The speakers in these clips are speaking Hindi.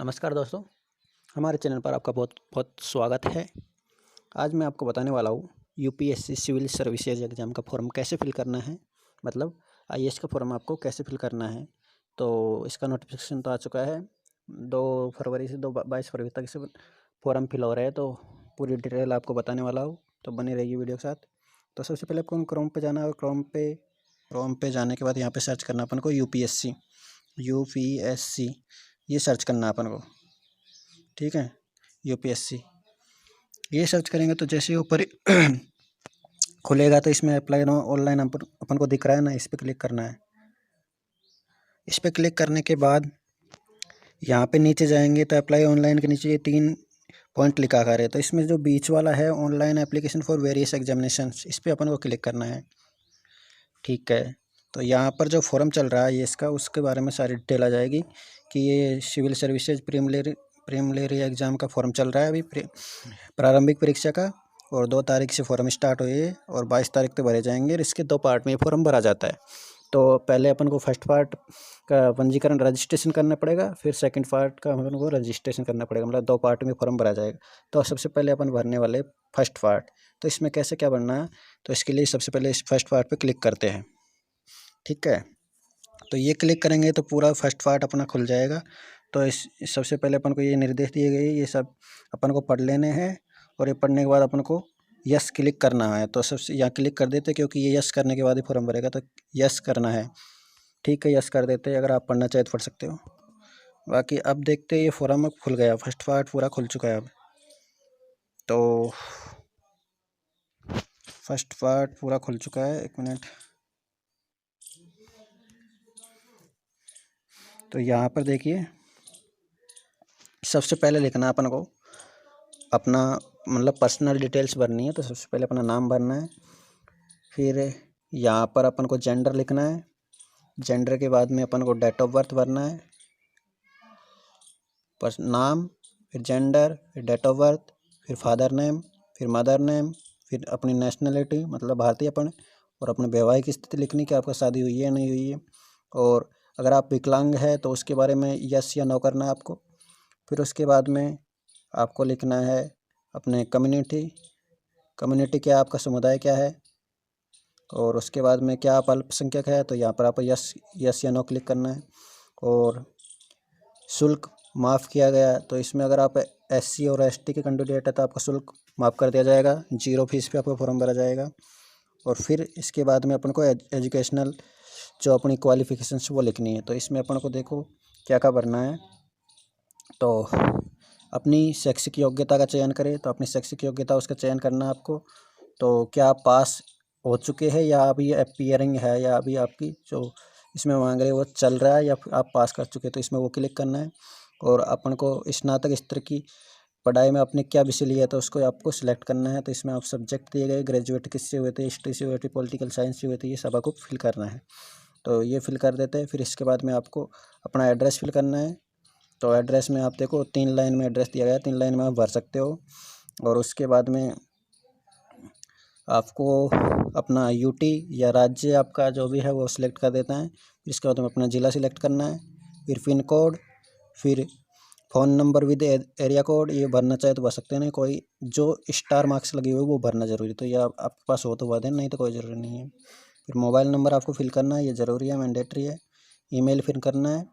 नमस्कार दोस्तों, हमारे चैनल पर आपका बहुत बहुत स्वागत है। आज मैं आपको बताने वाला हूँ यूपीएससी सिविल सर्विसेज एग्ज़ाम का फॉर्म कैसे फिल करना है, मतलब आईएएस का फॉर्म आपको कैसे फिल करना है। तो इसका नोटिफिकेशन तो आ चुका है, 2 फरवरी से 22 फरवरी तक से फॉर्म फिल हो रहा है। तो पूरी डिटेल आपको बताने वाला हूँ, तो बनी रहेगी वीडियो के साथ। तो सबसे पहले आपको क्रोम पे जाना है और क्रोम पे जाने के बाद यहाँ पे सर्च करना अपन को यूपीएससी ये सर्च करना अपन को, ठीक है। यूपीएससी ये सर्च करेंगे तो जैसे ऊपर खुलेगा तो इसमें अप्लाई नो ऑनलाइन अपन को दिख रहा है ना, इस पर क्लिक करना है। इस पर क्लिक करने के बाद यहाँ पे नीचे जाएंगे तो अप्लाई ऑनलाइन के नीचे ये 3 पॉइंट लिखा कर है। तो इसमें जो बीच वाला है online application for various examinations, इस पर अपन को क्लिक करना है, ठीक है। तो यहाँ पर जो फॉर्म चल रहा है ये इसका, उसके बारे में सारी डिटेल आ जाएगी कि ये सिविल सर्विसेज प्रीलिमिनरी एग्ज़ाम का फॉर्म चल रहा है अभी, प्रारंभिक परीक्षा का। और 2 तारीख से फॉर्म स्टार्ट हुए और 22 तारीख तक भरे जाएंगे। और इसके 2 पार्ट में ये फॉर्म भरा जाता है। तो पहले अपन को फर्स्ट पार्ट का पंजीकरण रजिस्ट्रेशन करना पड़ेगा, फिर सेकंड पार्ट का अपन को रजिस्ट्रेशन करना पड़ेगा, मतलब 2 पार्ट में फॉर्म भरा जाएगा। तो सबसे पहले अपन भरने वाले फर्स्ट पार्ट। तो इसमें कैसे क्या भरना है, तो इसके लिए सबसे पहले इस फर्स्ट पार्ट पर क्लिक करते हैं, ठीक है। तो ये क्लिक करेंगे तो पूरा फर्स्ट पार्ट अपना खुल जाएगा। तो इस सबसे पहले अपन को ये निर्देश दिए गए, ये सब अपन को पढ़ लेने हैं। और ये पढ़ने के बाद अपन को यस क्लिक करना है। तो सबसे यहाँ क्लिक कर देते, क्योंकि ये यस करने के बाद ही फॉर्म भरेगा, तो यस करना है, ठीक है। यस कर देते, अगर आप पढ़ना चाहे तो पढ़ सकते हो। बाकी अब देखते हैं, ये फॉर्म अब खुल गया, फर्स्ट पार्ट पूरा खुल चुका है अब। तो फर्स्ट पार्ट पूरा खुल चुका है, 1 मिनट। तो यहाँ पर देखिए, सबसे पहले लिखना है अपन को अपना, मतलब पर्सनल डिटेल्स भरनी है। तो सबसे पहले अपना नाम भरना है, फिर यहाँ पर अपन को जेंडर लिखना है। जेंडर के बाद में अपन को डेट ऑफ बर्थ भरना है, पर नाम, फिर जेंडर, फिर डेट ऑफ बर्थ, फिर फादर नेम, फिर मदर नेम, फिर अपनी नेशनलिटी मतलब भारतीय अपन, और अपने वैवाहिक स्थिति लिखनी कि आपका शादी हुई है या नहीं हुई है। और अगर आप विकलांग है तो उसके बारे में यस या नो करना है आपको। फिर उसके बाद में आपको लिखना है अपने कम्युनिटी क्या, आपका समुदाय क्या है। और उसके बाद में क्या आप अल्पसंख्यक है, तो यहाँ पर आपको यस या नो क्लिक करना है। और शुल्क माफ़ किया गया, तो इसमें अगर आप एससी और एसटी के कैंडिडेट है तो आपका शुल्क माफ़ कर दिया जाएगा, 0 फीस पे आपका फॉर्म भरा जाएगा। और फिर इसके बाद में अपन को एजुकेशनल जो अपनी क्वालिफिकेशंस वो लिखनी है। तो इसमें अपन को देखो क्या क्या भरना है। तो अपनी शैक्षिक योग्यता का चयन करें, तो अपनी शैक्षिक योग्यता उसका चयन करना है आपको। तो क्या आप पास हो चुके हैं, या अभी अपीयरिंग है, या अभी आपकी जो इसमें मांग रहे वो चल रहा है, या फिर आप पास कर चुके हैं, तो इसमें वो क्लिक करना है। और अपन को स्नातक स्तर की पढ़ाई में आपने क्या विषय लिया, तो उसको आपको सिलेक्ट करना है। तो इसमें आप सब्जेक्ट दिए गए, ग्रेजुएट किससे हुए थे, हिस्ट्री से हुए थे, पॉलिटिकल साइंस से हुए थे, ये सब आपको फिल करना है। तो ये फिल कर देते हैं। फिर इसके बाद में आपको अपना एड्रेस फिल करना है। तो एड्रेस में आप देखो 3 लाइन में एड्रेस दिया गया है, 3 लाइन में आप भर सकते हो। और उसके बाद में आपको अपना यूटी या राज्य आपका जो भी है वो सिलेक्ट कर देता है। फिर इसके बाद में अपना ज़िला सिलेक्ट करना है, फिर पिन कोड, फिर phone number with area code, ये भरना चाहे तो भर सकते हैं। नहीं, कोई जो स्टार मार्क्स लगे हुए वो भरना ज़रूरी, तो ये आपके पास हो तो भर देना, नहीं तो कोई ज़रूरी नहीं है। फिर मोबाइल नंबर आपको फिल करना है, ये ज़रूरी है, मैंडेटरी है। ईमेल फिल करना है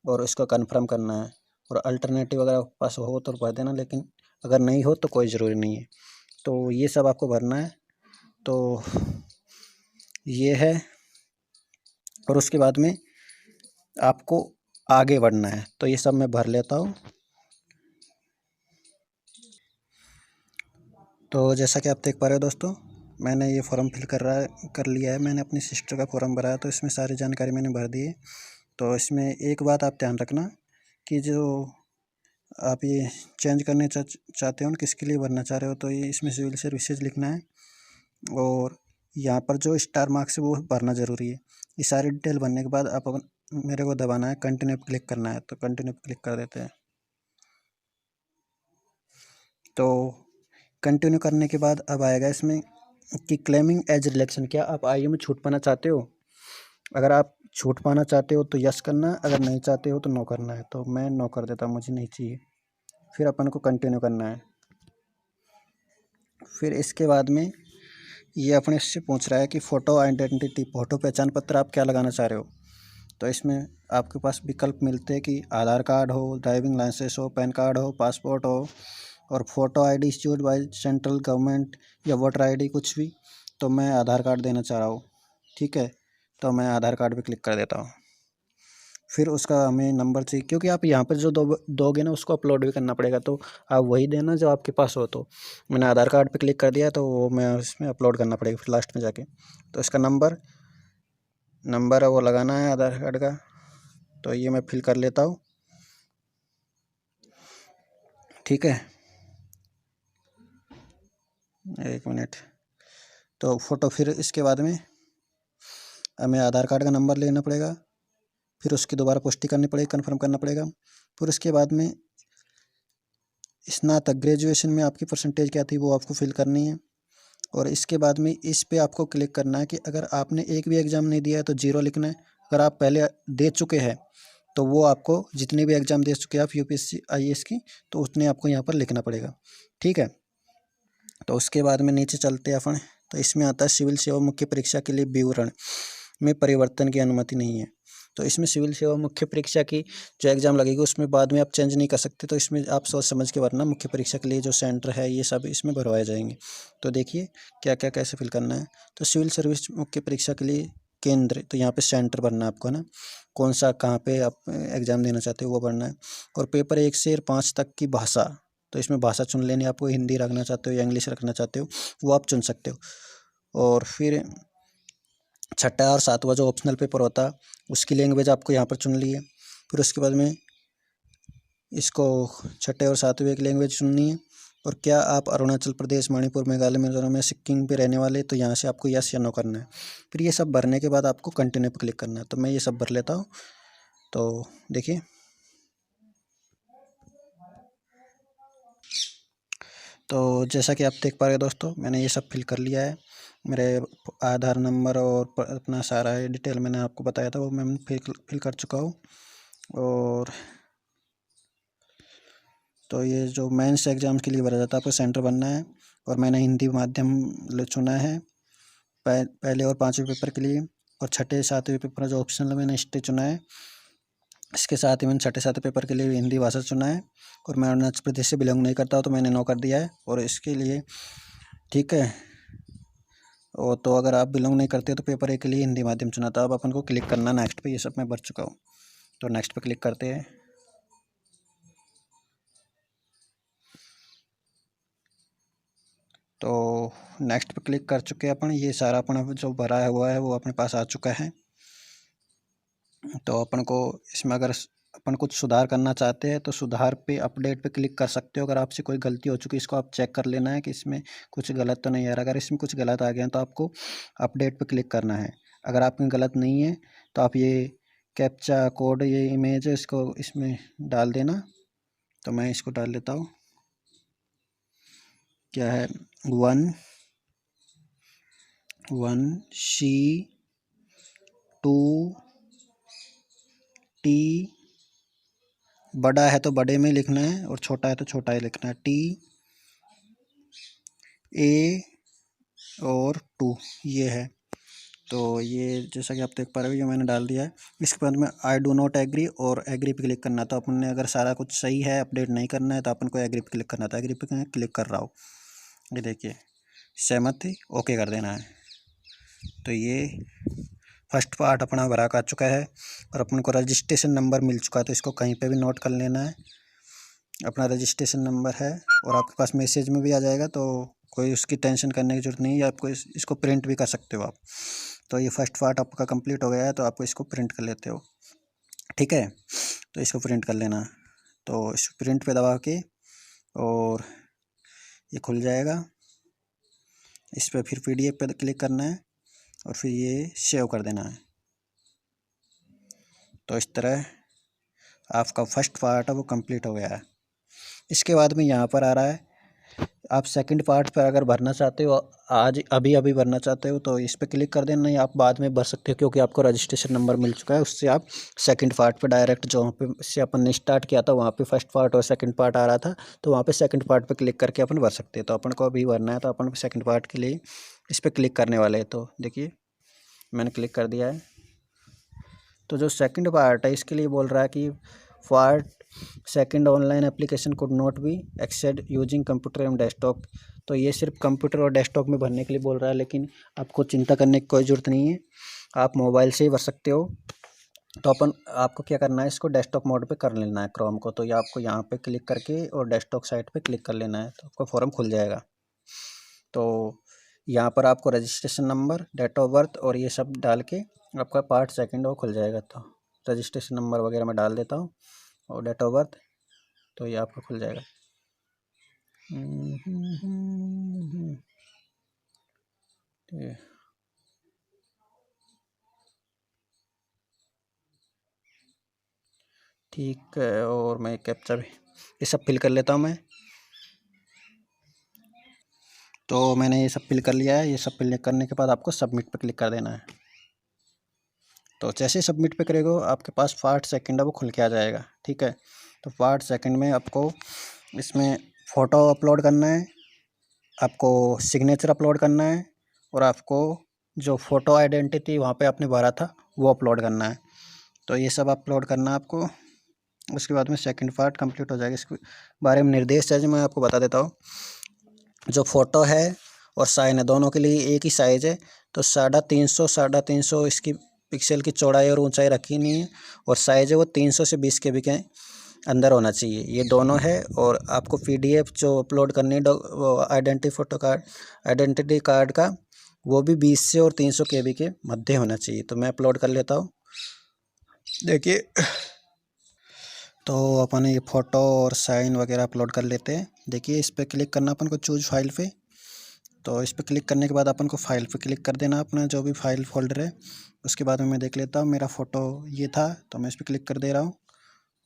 और इसको कन्फर्म करना है। और अल्टरनेटिव अगर आपके पास हो तो भर देना, लेकिन अगर नहीं हो तो कोई ज़रूरी नहीं है। तो ये सब आपको भरना है। तो ये है। और उसके बाद में आपको आगे बढ़ना है। तो ये सब मैं भर लेता हूँ। तो जैसा कि आप देख पा रहे हो दोस्तों, मैंने ये फॉर्म फिल कर लिया है। मैंने अपनी सिस्टर का फॉर्म भरा है, तो इसमें सारी जानकारी मैंने भर दी है। तो इसमें एक बात आप ध्यान रखना कि जो आप ये चेंज करने चाहते हो, किसके लिए भरना चाह रहे हो, तो ये इसमें सिविल सर्विसेज लिखना है। और यहाँ पर जो स्टार मार्क्स है वो भरना ज़रूरी है। ये सारी डिटेल भरने के बाद आप मेरे को दबाना है, कंटिन्यू पे क्लिक करना है। तो कंटिन्यू पे क्लिक कर देते हैं। तो कंटिन्यू करने के बाद अब आएगा इसमें कि क्लेमिंग एज रिलैक्सेशन, क्या आप आयु में छूट पाना चाहते हो। अगर आप छूट पाना चाहते हो तो यस करना है, अगर नहीं चाहते हो तो नो करना है। तो मैं नो कर देता हूँ, मुझे नहीं चाहिए। फिर अपन को कंटिन्यू करना है। फिर इसके बाद में ये अपने से पूछ रहा है कि फ़ोटो आइडेंटिटी, फ़ोटो पहचान पत्र आप क्या लगाना चाह रहे हो। तो इसमें आपके पास विकल्प मिलते हैं कि आधार कार्ड हो, ड्राइविंग लाइसेंस हो, पैन कार्ड हो, पासपोर्ट हो, और photo ID issued by central government या वोटर आईडी कुछ भी। तो मैं आधार कार्ड देना चाह रहा हूँ। ठीक है, तो मैं आधार कार्ड पे क्लिक कर देता हूँ। फिर उसका हमें नंबर चाहिए, क्योंकि आप यहाँ पर जो दोगे ना उसको अपलोड भी करना पड़ेगा, तो आप वही देना जो आपके पास हो। तो मैंने आधार कार्ड पे क्लिक कर दिया, तो वो मैं इसमें अपलोड करना पड़ेगा फिर लास्ट में जाके। तो इसका नंबर है वो लगाना है आधार कार्ड का। तो ये मैं फिल कर लेता हूँ। ठीक है, 1 मिनट। तो फ़ोटो, फिर इसके बाद में हमें आधार कार्ड का नंबर लेना पड़ेगा, फिर उसकी दोबारा पुष्टि करनी पड़ेगी, कन्फर्म करना पड़ेगा। फिर उसके बाद में स्नातक ग्रेजुएशन में आपकी परसेंटेज क्या थी वो आपको फिल करनी है। और इसके बाद में इस पे आपको क्लिक करना है कि अगर आपने एक भी एग्ज़ाम नहीं दिया है तो 0 लिखना है। अगर आप पहले दे चुके हैं तो वो आपको जितने भी एग्ज़ाम दे चुके हैं आप यूपीएससी आईएएस की, तो उतने आपको यहाँ पर लिखना पड़ेगा। ठीक है, तो उसके बाद में नीचे चलते हैं अपन। तो इसमें आता है सिविल सेवा मुख्य परीक्षा के लिए विवरण में परिवर्तन की अनुमति नहीं है। तो इसमें सिविल सेवा मुख्य परीक्षा की जो एग्ज़ाम लगेगी उसमें बाद में आप चेंज नहीं कर सकते। तो इसमें आप सोच समझ के भरना, मुख्य परीक्षा के लिए जो सेंटर है ये सब इसमें भरवाए जाएंगे। तो देखिए क्या क्या कैसे फिल करना है। तो सिविल सर्विस मुख्य परीक्षा के लिए केंद्र, तो यहाँ पे सेंटर भरना है आपको, है ना, कौन सा कहाँ पे आप एग्ज़ाम देना चाहते हो वो भरना है। और पेपर 1 से 5 तक की भाषा, तो इसमें भाषा चुन लेनी है आपको, हिंदी रखना चाहते हो या इंग्लिश रखना चाहते हो वो आप चुन सकते हो। और फिर छठा और सातवां जो ऑप्शनल पेपर होता है उसकी लैंग्वेज आपको यहाँ पर चुन ली है। फिर उसके बाद में इसको छठे और सातवें की लैंग्वेज चुननी है। और क्या आप अरुणाचल प्रदेश, मणिपुर, मेघालय, मिजोरम या सिक्किम पे रहने वाले, तो यहाँ से आपको यस या नो करना है। फिर ये सब भरने के बाद आपको कंटिन्यू पर क्लिक करना है। तो मैं ये सब भर लेता हूँ। तो देखिए, तो जैसा कि आप देख पा रहे हैं दोस्तों, मैंने ये सब फिल कर लिया है। मेरे आधार नंबर और अपना सारा डिटेल मैंने आपको बताया था वो मैं फिल कर चुका हूँ। और तो ये जो मेंस एग्ज़ाम के लिए भरा जाता है आपको सेंटर बनना है। और मैंने हिंदी माध्यम चुना है पहले और 5वें पेपर के लिए। और छठे 7वें पेपर जो ऑप्शनल मैंने हिस्ट्री चुना है। इसके साथ ही मैंने छठे 7वें पेपर के लिए हिंदी भाषा चुना है। और मैं अरुणाचल प्रदेश से बिलोंग नहीं करता हूँ तो मैंने नो कर दिया है। और इसके लिए ठीक है, और तो अगर आप बिलोंग नहीं करते तो पेपर 1 के लिए हिंदी माध्यम चुना था। अब अपन को क्लिक करना नेक्स्ट पे, ये सब मैं भर चुका हूँ। तो नेक्स्ट पे क्लिक करते हैं। तो नेक्स्ट पे क्लिक कर चुके हैं अपन। ये सारा अपन जो भरा हुआ है वो अपने पास आ चुका है। तो अपन को इसमें अगर अपन कुछ सुधार करना चाहते हैं तो सुधार पे अपडेट पे क्लिक कर सकते हो। अगर आपसे कोई गलती हो चुकी है इसको आप चेक कर लेना है कि इसमें कुछ गलत तो नहीं आ रहा। अगर इसमें कुछ गलत आ गया तो आपको अपडेट पे क्लिक करना है। अगर आप में गलत नहीं है तो आप ये कैप्चा कोड, ये इमेज है, इसको इसमें डाल देना। तो मैं इसको डाल लेता हूँ। क्या है, 1C2T, बड़ा है तो बड़े में लिखना है और छोटा है तो छोटा ही लिखना है, TA और 2 ये है। तो ये जैसा कि आप देख पा रहे हो ये मैंने डाल दिया है। इसके बाद में आई डू नॉट एग्री और एग्री पे क्लिक करना। तो अपन ने अगर सारा कुछ सही है, अपडेट नहीं करना है, तो अपन को एग्री पे क्लिक करना था। एग्री पे क्लिक कर रहा हूँ, ये देखिए सहमत थी, ओके कर देना है। तो ये फर्स्ट पार्ट अपना भरा आ चुका है। और अपन को रजिस्ट्रेशन नंबर मिल चुका है, तो इसको कहीं पे भी नोट कर लेना है। अपना रजिस्ट्रेशन नंबर है और आपके पास मैसेज में भी आ जाएगा, तो कोई उसकी टेंशन करने की ज़रूरत नहीं है। आपको इसको प्रिंट भी कर सकते हो आप। तो ये फर्स्ट पार्ट आपका कंप्लीट हो गया है, तो आपको इसको प्रिंट कर लेते हो। ठीक है, तो इसको प्रिंट कर लेना। तो इस प्रिंट पे दबा के और ये खुल जाएगा। इस पर फिर PDF पे क्लिक करना है और फिर ये सेव कर देना है। तो इस तरह आपका फर्स्ट पार्ट है वो कंप्लीट हो गया है। इसके बाद में यहाँ पर आ रहा है आप सेकंड पार्ट पर अगर भरना चाहते हो, आज अभी अभी भरना चाहते हो, तो इस पर क्लिक कर देना, या आप बाद में भर सकते हो, क्योंकि आपको रजिस्ट्रेशन नंबर मिल चुका है। उससे आप सेकंड पार्ट पे डायरेक्ट, जो वहाँ पे से अपन ने स्टार्ट किया था वहाँ पे फर्स्ट पार्ट और सेकंड पार्ट आ रहा था, तो वहाँ पे सेकंड पार्ट पे क्लिक करके अपन भर सकते हैं। तो अपन को अभी भरना है, तो अपन सेकंड पार्ट के लिए इस पर क्लिक करने वाले हैं। तो देखिए मैंने क्लिक कर दिया है। तो जो सेकंड पार्ट है इसके लिए बोल रहा है कि part second online application could not be accessed using computer and desktop. तो ये सिर्फ कंप्यूटर और डेस्कटॉप में भरने के लिए बोल रहा है, लेकिन आपको चिंता करने की कोई ज़रूरत नहीं है, आप मोबाइल से ही भर सकते हो। तो आपको क्या करना है, इसको डेस्कटॉप मोड पे कर लेना है क्रोम को। तो ये आपको यहाँ पे क्लिक करके और डेस्कटॉप साइट पे क्लिक कर लेना है, तो आपका फॉर्म खुल जाएगा। तो यहाँ पर आपको registration number, date of birth और ये सब डाल के आपका पार्ट सेकंड वो खुल जाएगा। तो रजिस्ट्रेशन नंबर वगैरह मैं डाल देता हूँ और डेट ऑफ बर्थ, तो ये आपका खुल जाएगा। ठीक है, और मैं कैप्चा भी ये सब फिल कर लेता हूँ मैं। तो मैंने ये सब फिल कर लिया है। ये सब फिल करने के बाद आपको सबमिट पर क्लिक कर देना है। तो जैसे ही सबमिट पे करेगा आपके पास पार्ट सेकंड है वो खुल के आ जाएगा। ठीक है, तो पार्ट सेकंड में आपको इसमें फ़ोटो अपलोड करना है, आपको सिग्नेचर अपलोड करना है, और आपको जो फ़ोटो आइडेंटिटी वहाँ पे आपने भरा था वो अपलोड करना है। तो ये सब अपलोड करना है आपको। उसके बाद में सेकंड पार्ट कंप्लीट हो जाएगा। इसके बारे में निर्देश है जो मैं आपको बता देता हूँ। जो फ़ोटो है और साइन है दोनों के लिए एक ही साइज़ है। तो 350 इसकी पिक्सल की चौड़ाई और ऊंचाई रखी नहीं है, और साइज़ है वो 300 से 20 KB के अंदर होना चाहिए। ये दोनों है। और आपको PDF जो अपलोड करनी है वो आइडेंटिटी कार्ड का, वो भी 20 से और 300 KB के मध्य होना चाहिए। तो मैं अपलोड कर लेता हूँ। देखिए, तो अपन ये फ़ोटो और साइन वगैरह अपलोड कर लेते हैं। देखिए, इस पर क्लिक करना अपन को चूज फाइल पे। तो इस पर क्लिक करने के बाद अपन को फाइल पे क्लिक कर देना, अपना जो भी फाइल फोल्डर है। उसके बाद में मैं देख लेता हूँ, मेरा फ़ोटो ये था, तो मैं इस पर क्लिक कर दे रहा हूँ।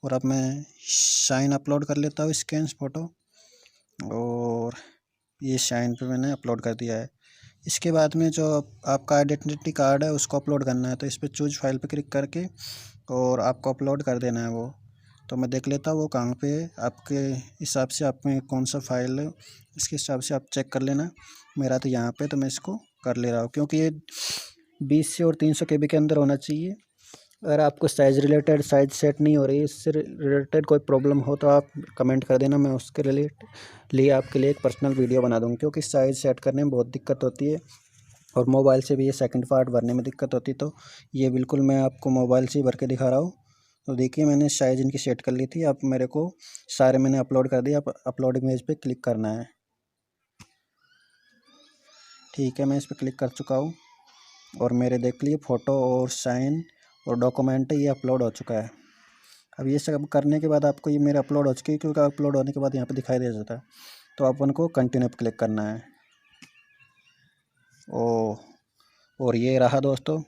और अब मैं साइन अपलोड कर लेता हूँ, स्कैन फ़ोटो, और ये साइन पे मैंने अपलोड कर दिया है। इसके बाद में जो आपका आइडेंटिटी कार्ड है उसको अपलोड करना है। तो इस पर चूज फाइल पे क्लिक करके और आपको अपलोड कर देना है वो। तो मैं देख लेता हूँ वो कहाँ पे है। आपके हिसाब से आप में कौन सा फाइल है, इसके हिसाब से आप चेक कर लेना। मेरा तो यहाँ पे, तो मैं इसको कर ले रहा हूँ, क्योंकि ये 20 से और 300 KB के अंदर होना चाहिए। अगर आपको साइज़ रिलेटेड साइज़ सेट नहीं हो रही है, इससे रिलेटेड कोई प्रॉब्लम हो तो आप कमेंट कर देना, मैं उसके लिए आपके लिए एक पर्सनल वीडियो बना दूँगा। क्योंकि साइज़ सेट करने में बहुत दिक्कत होती है, और मोबाइल से भी ये सेकंड पार्ट भरने में दिक्कत होती। तो ये बिल्कुल मैं आपको मोबाइल से ही भर के दिखा रहा हूँ। तो देखिए, मैंने साइज़ इनकी सेट कर ली थी। अब मेरे को सारे मैंने अपलोड कर दिया। अब अपलोड इमेज पे क्लिक करना है। ठीक है, मैं इस पर क्लिक कर चुका हूँ, और मेरे देख लिए फ़ोटो और साइन और डॉक्यूमेंट ये अपलोड हो चुका है। अब ये सब करने के बाद आपको ये मेरे अपलोड हो चुकी है, क्योंकि अपलोड होने के बाद यहाँ पे दिखाई दे जाता है। तो अपन को कंटिन्यू पे क्लिक करना है। और ये रहा दोस्तों।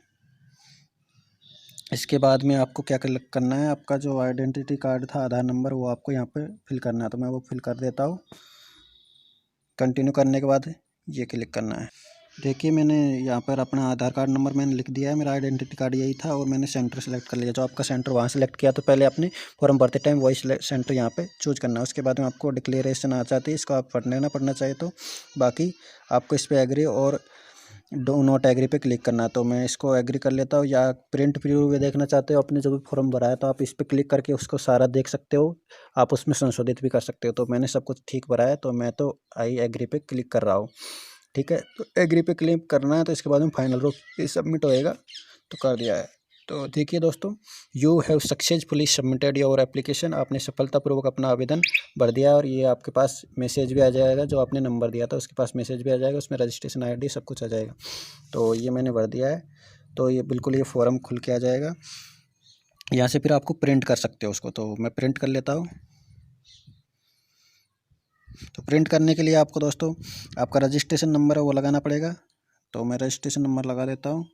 इसके बाद में आपको क्या करना है, आपका जो आइडेंटिटी कार्ड था, आधार नंबर, वो आपको यहाँ पे फिल करना है। तो मैं वो फिल कर देता हूँ। कंटिन्यू करने के बाद ये क्लिक करना है। देखिए, मैंने यहाँ पर अपना आधार कार्ड नंबर मैंने लिख दिया है, मेरा आइडेंटिटी कार्ड यही था, और मैंने सेंटर सेलेक्ट कर लिया। जो आपका सेंटर वहाँ सेलेक्ट किया, तो पहले अपने फॉर्म भरते टाइम वही सेंटर यहाँ पे चूज करना है। उसके बाद में आपको डिक्लेरेशन आ जाती है, इसको आप पढ़ना चाहिए। तो बाकी आपको इस पर एग्री और डो नॉट एग्री पे क्लिक करना है। तो मैं इसको एग्री कर लेता हूँ। या प्रिंट प्रीव्यू में देखना चाहते हो अपने जो भी फॉर्म भरा है, तो आप इस पर क्लिक करके उसको सारा देख सकते हो, आप उसमें संशोधित भी कर सकते हो। तो मैंने सब कुछ ठीक भरा है, तो मैं तो आई एग्री पे क्लिक कर रहा हूँ। ठीक है, तो एग्री पे क्लिक करना है। तो इसके बाद में फाइनल रूप ये सबमिट होएगा। तो कर दिया है। तो देखिए दोस्तों, you have successfully submitted your application. आपने सफलतापूर्वक अपना आवेदन भर दिया, और ये आपके पास मैसेज भी आ जाएगा। जो आपने नंबर दिया था उसके पास मैसेज भी आ जाएगा, उसमें रजिस्ट्रेशन ID सब कुछ आ जाएगा। तो ये मैंने भर दिया है। तो ये बिल्कुल ये फॉर्म खुल के आ जाएगा। यहाँ से फिर आपको प्रिंट कर सकते हो उसको। तो मैं प्रिंट कर लेता हूँ। तो प्रिंट करने के लिए आपको दोस्तों आपका रजिस्ट्रेशन नंबर है वो लगाना पड़ेगा। तो मैं रजिस्ट्रेशन नंबर लगा देता हूँ।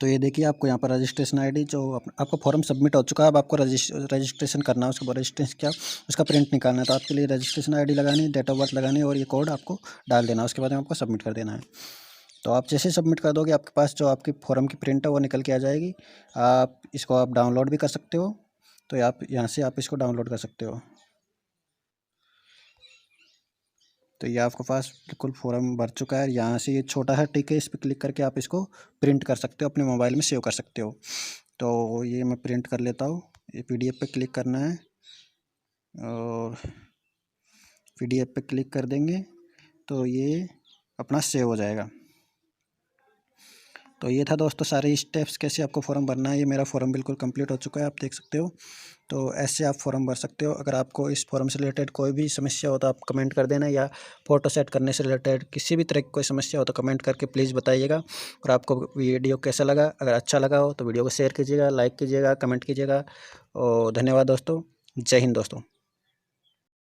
तो ये देखिए आपको यहाँ पर रजिस्ट्रेशन आईडी जो आपका फॉर्म सबमिट हो चुका है। अब आपको रजिस्ट्रेशन करना है, उसके बाद रजिस्ट्रेशन क्या उसका प्रिंट निकालना है। तो आपके लिए रजिस्ट्रेशन आईडी लगानी, डेट ऑफ बर्थ लगानी और ये कोड आपको डाल देना है। उसके बाद आपको सबमिट कर देना है। तो आप जैसे सबमिट कर दोगे आपके पास जो आपकी फॉर्म की प्रिंट है वो निकल के आ जाएगी। आप इसको आप डाउनलोड भी कर सकते हो। तो आप यहाँ से आप इसको डाउनलोड कर सकते हो। तो ये आपके पास बिल्कुल फॉर्म भर चुका है। यहाँ से ये छोटा है टिक है, इस पर क्लिक करके आप इसको प्रिंट कर सकते हो, अपने मोबाइल में सेव कर सकते हो। तो ये मैं प्रिंट कर लेता हूँ। ये PDF पे क्लिक करना है और PDF पे क्लिक कर देंगे तो ये अपना सेव हो जाएगा। तो ये था दोस्तों सारे स्टेप्स कैसे आपको फॉर्म भरना है। ये मेरा फॉर्म बिल्कुल कंप्लीट हो चुका है, आप देख सकते हो। तो ऐसे आप फॉर्म भर सकते हो। अगर आपको इस फॉर्म से रिलेटेड कोई भी समस्या हो तो आप कमेंट कर देना, या फ़ोटो सेट करने से रिलेटेड किसी भी तरह की कोई समस्या हो तो कमेंट करके प्लीज़ बताइएगा। और आपको वीडियो कैसा लगा, अगर अच्छा लगा हो तो वीडियो को शेयर कीजिएगा, लाइक कीजिएगा, कमेंट कीजिएगा। और धन्यवाद दोस्तों। जय हिंद दोस्तों।